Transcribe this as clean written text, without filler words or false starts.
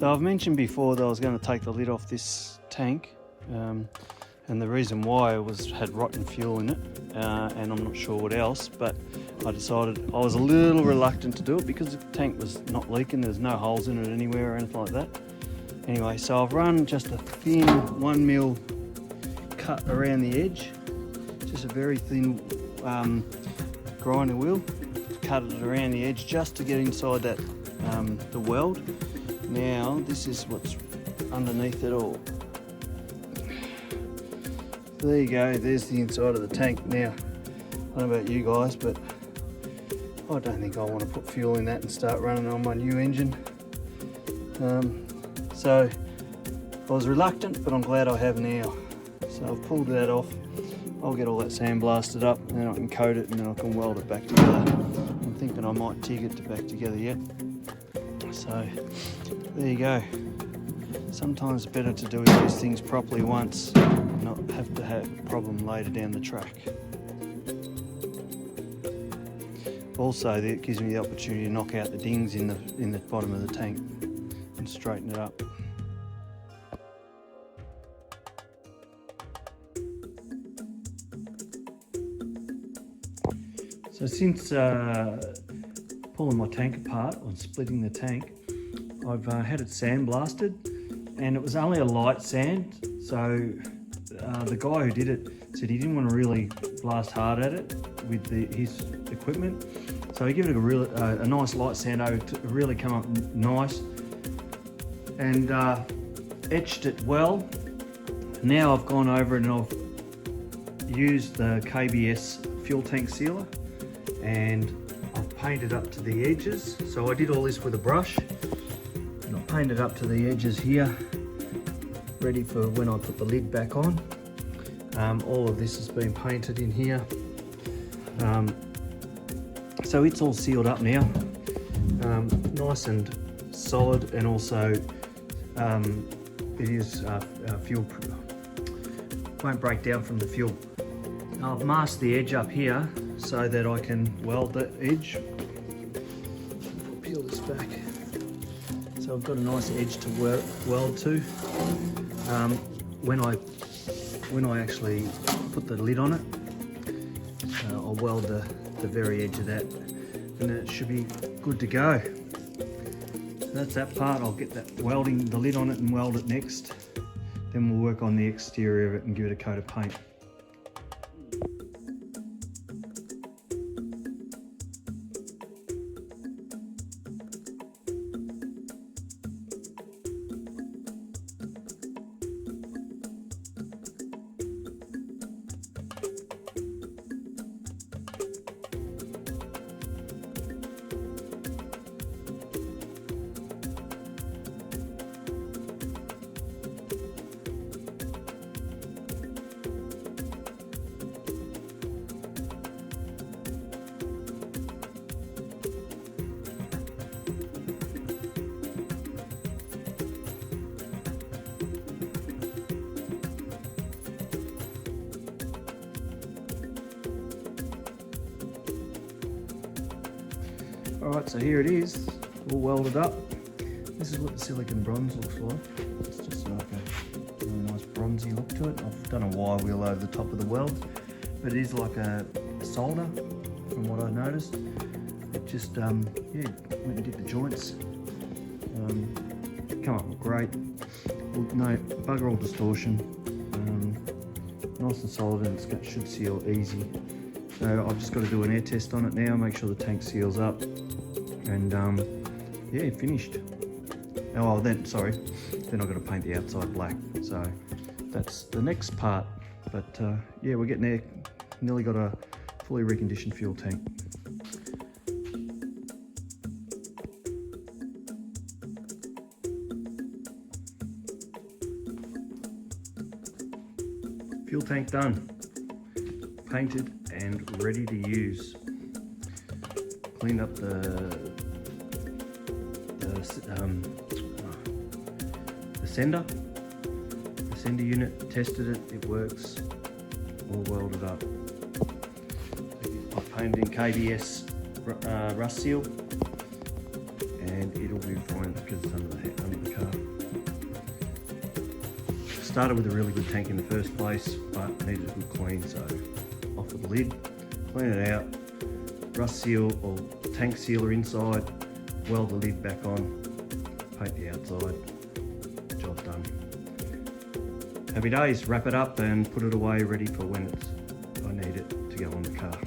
So I've mentioned before that I was going to take the lid off this tank, and the reason why had rotten fuel in it, and I'm not sure what else, but I decided I was a little reluctant to do it because the tank was not leaking, there's no holes in it anywhere or anything like that. Anyway, so I've run just a thin 1mm cut around the edge, just a very thin grinder wheel, cut it around the edge just to get inside that the weld. Now this is what's underneath it all. There you go, there's the inside of the tank. Now, I don't know about you guys, but I don't think I want to put fuel in that and start running on my new engine. So I was reluctant, but I'm glad I have now. So I've pulled that off. I'll get all that sandblasted up, and then I can coat it, and then I can weld it back together. I'm thinking I might TIG it back together yet. So there you go. Sometimes it's better to do these things properly once, and not have to have a problem later down the track. Also, that gives me the opportunity to knock out the dings in the bottom of the tank and straighten it up. So since pulling my tank apart or splitting the tank, I've had it sandblasted, and it was only a light sand. So the guy who did it said he didn't want to really blast hard at it with his equipment. So he gave it a nice light sand over to really come up nice, and etched it well. Now I've gone over and I've used the KBS fuel tank sealer, and I've painted up to the edges. So I did all this with a brush, and I painted up to the edges here, ready for when I put the lid back on. All of this has been painted in here. So it's all sealed up now, nice and solid, and also it is fuel, won't break down from the fuel. I've masked the edge up here so that I can weld the edge. I'll peel this back. So I've got a nice edge to weld to. When I actually put the lid on it, I'll weld the very edge of that, and then it should be good to go. So that's that part. I'll get that welding the lid on it and weld it next. Then we'll work on the exterior of it and give it a coat of paint. Alright, so here it is, all welded up. This is what the silicon bronze looks like. It's just like a really nice bronzy look to it. I've done a wire wheel over the top of the weld, but it is like a solder from what I noticed. It just, yeah, when you did the joints, come up great. No, bugger all distortion. Nice and solid, and it should seal easy. So I've just got to do an air test on it now, make sure the tank seals up, and yeah, finished. Oh, then I've got to paint the outside black. So that's the next part. But yeah, we're getting there. Nearly got a fully reconditioned fuel tank. Fuel tank done, painted and ready to use. Cleaned up the sender unit, tested it, it works, all welded up. I painted in KBS rust seal, and it'll be fine because it's under the car. Started with a really good tank in the first place, but needed a good clean, so off with the lid, clean it out, rust seal or tank sealer inside, weld the lid back on, paint the outside, job done. Happy days, wrap it up and put it away ready for when I need it to go on the car.